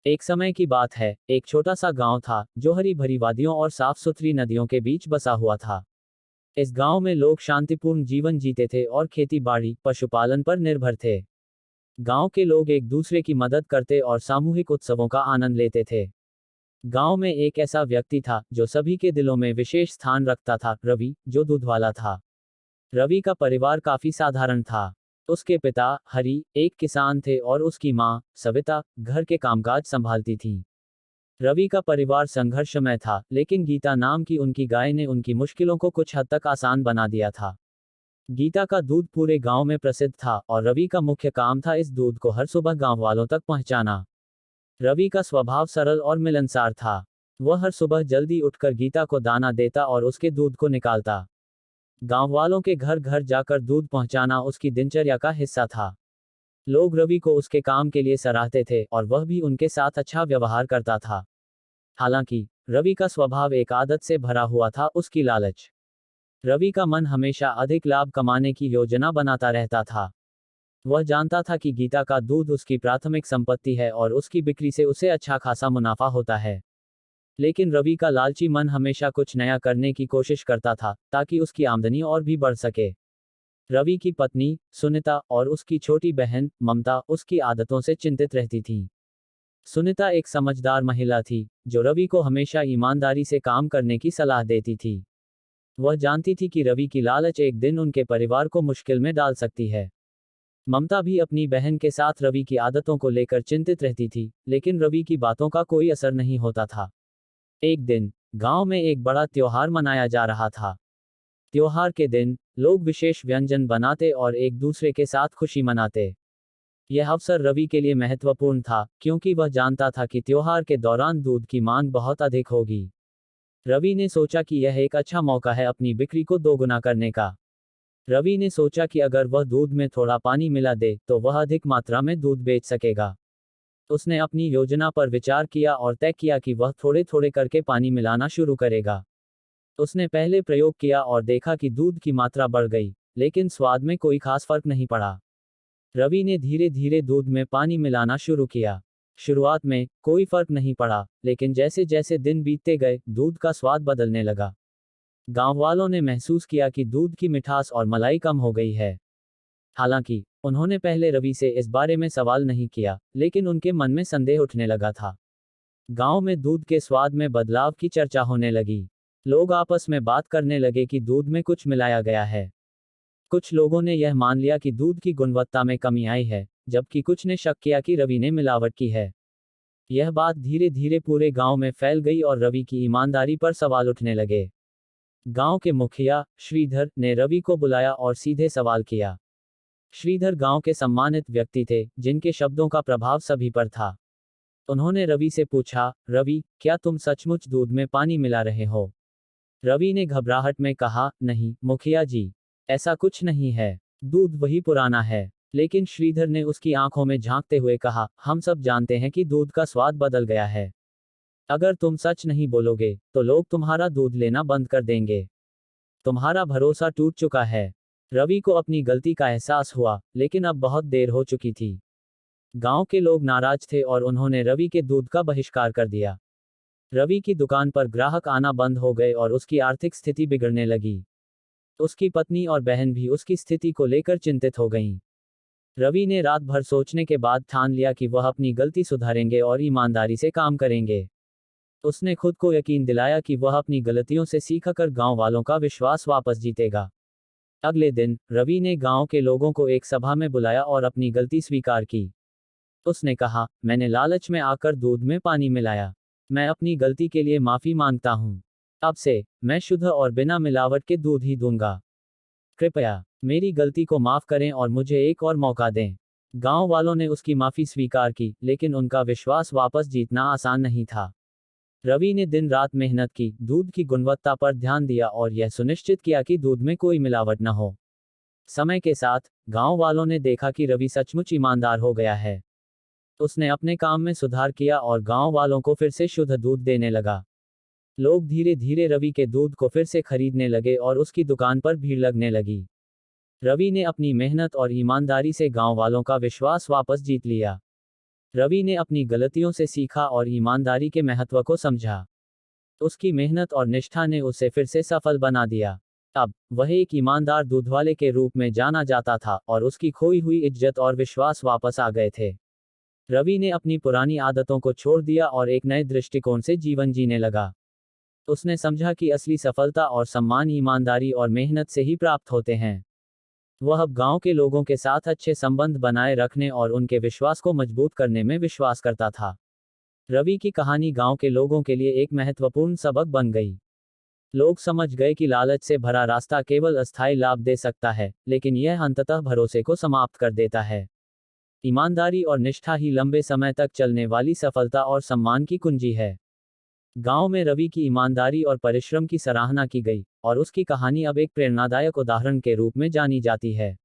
एक समय की बात है, एक छोटा सा गांव था जो हरी भरी वादियों और साफ सुथरी नदियों के बीच बसा हुआ था। इस गांव में लोग शांतिपूर्ण जीवन जीते थे और खेती बाड़ी पशुपालन पर निर्भर थे। गांव के लोग एक दूसरे की मदद करते और सामूहिक उत्सवों का आनंद लेते थे। गांव में एक ऐसा व्यक्ति था जो सभी के दिलों में विशेष स्थान रखता था, रवि, जो दूध वाला था। रवि का परिवार काफी साधारण था। उसके पिता हरि एक किसान थे और उसकी माँ सविता घर के कामकाज संभालती थी। रवि का परिवार संघर्षमय था, लेकिन गीता नाम की उनकी गाय ने उनकी मुश्किलों को कुछ हद तक आसान बना दिया था। गीता का दूध पूरे गांव में प्रसिद्ध था और रवि का मुख्य काम था इस दूध को हर सुबह गांव वालों तक पहुंचाना। रवि का स्वभाव सरल और मिलनसार था। वह हर सुबह जल्दी उठकर गीता को दाना देता और उसके दूध को निकालता। गांव वालों के घर घर जाकर दूध पहुंचाना उसकी दिनचर्या का हिस्सा था। लोग रवि को उसके काम के लिए सराहते थे और वह भी उनके साथ अच्छा व्यवहार करता था। हालांकि रवि का स्वभाव एक आदत से भरा हुआ था, उसकी लालच। रवि का मन हमेशा अधिक लाभ कमाने की योजना बनाता रहता था। वह जानता था कि गीता का दूध उसकी प्राथमिक संपत्ति है और उसकी बिक्री से उसे अच्छा खासा मुनाफा होता है। लेकिन रवि का लालची मन हमेशा कुछ नया करने की कोशिश करता था ताकि उसकी आमदनी और भी बढ़ सके। रवि की पत्नी सुनीता और उसकी छोटी बहन ममता उसकी आदतों से चिंतित रहती थीं। सुनीता एक समझदार महिला थी जो रवि को हमेशा ईमानदारी से काम करने की सलाह देती थी। वह जानती थी कि रवि की लालच एक दिन उनके परिवार को मुश्किल में डाल सकती है। ममता भी अपनी बहन के साथ रवि की आदतों को लेकर चिंतित रहती थी, लेकिन रवि की बातों का कोई असर नहीं होता था। एक दिन गांव में एक बड़ा त्योहार मनाया जा रहा था। त्योहार के दिन लोग विशेष व्यंजन बनाते और एक दूसरे के साथ खुशी मनाते। यह अवसर रवि के लिए महत्वपूर्ण था क्योंकि वह जानता था कि त्योहार के दौरान दूध की मांग बहुत अधिक होगी। रवि ने सोचा कि यह एक अच्छा मौका है अपनी बिक्री को दोगुना करने का। रवि ने सोचा कि अगर वह दूध में थोड़ा पानी मिला दे तो वह अधिक मात्रा में दूध बेच सकेगा। उसने अपनी योजना पर विचार किया और तय किया कि वह थोड़े थोड़े करके पानी मिलाना शुरू करेगा। उसने पहले प्रयोग किया और देखा कि दूध की मात्रा बढ़ गई, लेकिन स्वाद में कोई खास फर्क नहीं पड़ा। रवि ने धीरे धीरे दूध में पानी मिलाना शुरू किया। शुरुआत में कोई फर्क नहीं पड़ा, लेकिन जैसे जैसे दिन बीतते गए दूध का स्वाद बदलने लगा। गांव वालों ने महसूस किया कि दूध की मिठास और मलाई कम हो गई है। हालांकि उन्होंने पहले रवि से इस बारे में सवाल नहीं किया, लेकिन उनके मन में संदेह उठने लगा था। गांव में दूध के स्वाद में बदलाव की चर्चा होने लगी। लोग आपस में बात करने लगे कि दूध में कुछ मिलाया गया है। कुछ लोगों ने यह मान लिया कि दूध की गुणवत्ता में कमी आई है, जबकि कुछ ने शक किया कि रवि ने मिलावट की है। यह बात धीरे धीरे पूरे गांव में फैल गई और रवि की ईमानदारी पर सवाल उठने लगे। गांव के मुखिया श्रीधर ने रवि को बुलाया और सीधे सवाल किया। श्रीधर गांव के सम्मानित व्यक्ति थे जिनके शब्दों का प्रभाव सभी पर था। उन्होंने रवि से पूछा, रवि, क्या तुम सचमुच दूध में पानी मिला रहे हो? रवि ने घबराहट में कहा, नहीं मुखिया जी, ऐसा कुछ नहीं है। दूध वही पुराना है। लेकिन श्रीधर ने उसकी आंखों में झांकते हुए कहा, हम सब जानते हैं कि दूध का स्वाद बदल गया है। अगर तुम सच नहीं बोलोगे तो लोग तुम्हारा दूध लेना बंद कर देंगे। तुम्हारा भरोसा टूट चुका है। रवि को अपनी गलती का एहसास हुआ, लेकिन अब बहुत देर हो चुकी थी। गांव के लोग नाराज थे और उन्होंने रवि के दूध का बहिष्कार कर दिया। रवि की दुकान पर ग्राहक आना बंद हो गए और उसकी आर्थिक स्थिति बिगड़ने लगी। उसकी पत्नी और बहन भी उसकी स्थिति को लेकर चिंतित हो गईं। रवि ने रात भर सोचने के बाद ठान लिया कि वह अपनी गलती सुधारेंगे और ईमानदारी से काम करेंगे। उसने खुद को यकीन दिलाया कि वह अपनी गलतियों से सीखकर गांव वालों का विश्वास वापस जीतेगा। अगले दिन रवि ने गांव के लोगों को एक सभा में बुलाया और अपनी गलती स्वीकार की। उसने कहा, मैंने लालच में आकर दूध में पानी मिलाया। मैं अपनी गलती के लिए माफी मांगता हूँ। अब से मैं शुद्ध और बिना मिलावट के दूध ही दूंगा। कृपया मेरी गलती को माफ करें और मुझे एक और मौका दें। गांव वालों ने उसकी माफी स्वीकार की, लेकिन उनका विश्वास वापस जीतना आसान नहीं था। रवि ने दिन रात मेहनत की, दूध की गुणवत्ता पर ध्यान दिया और यह सुनिश्चित किया कि दूध में कोई मिलावट न हो। समय के साथ गांव वालों ने देखा कि रवि सचमुच ईमानदार हो गया है। उसने अपने काम में सुधार किया और गांव वालों को फिर से शुद्ध दूध देने लगा। लोग धीरे धीरे रवि के दूध को फिर से खरीदने लगे और उसकी दुकान पर भीड़ लगने लगी। रवि ने अपनी मेहनत और ईमानदारी से गांव वालों का विश्वास वापस जीत लिया। रवि ने अपनी गलतियों से सीखा और ईमानदारी के महत्व को समझा। उसकी मेहनत और निष्ठा ने उसे फिर से सफल बना दिया। अब वह एक ईमानदार दूधवाले के रूप में जाना जाता था और उसकी खोई हुई इज्जत और विश्वास वापस आ गए थे। रवि ने अपनी पुरानी आदतों को छोड़ दिया और एक नए दृष्टिकोण से जीवन जीने लगा। उसने समझा कि असली सफलता और सम्मान ईमानदारी और मेहनत से ही प्राप्त होते हैं। वह अब गांव के लोगों के साथ अच्छे संबंध बनाए रखने और उनके विश्वास को मजबूत करने में विश्वास करता था। रवि की कहानी गांव के लोगों के लिए एक महत्वपूर्ण सबक बन गई। लोग समझ गए कि लालच से भरा रास्ता केवल अस्थायी लाभ दे सकता है, लेकिन यह अंततः भरोसे को समाप्त कर देता है। ईमानदारी और निष्ठा ही लंबे समय तक चलने वाली सफलता और सम्मान की कुंजी है। गांव में रवि की ईमानदारी और परिश्रम की सराहना की गई, और उसकी कहानी अब एक प्रेरणादायक उदाहरण के रूप में जानी जाती है।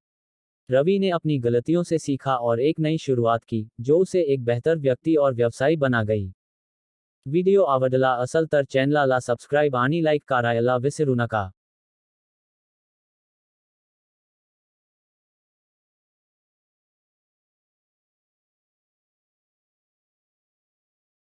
रवि ने अपनी गलतियों से सीखा और एक नई शुरुआत की, जो उसे एक बेहतर व्यक्ति और व्यवसायी बना गई। वीडियो आवडला असल तर चॅनलला सबस्क्राईब आणि लाईक करायला विसरू नका।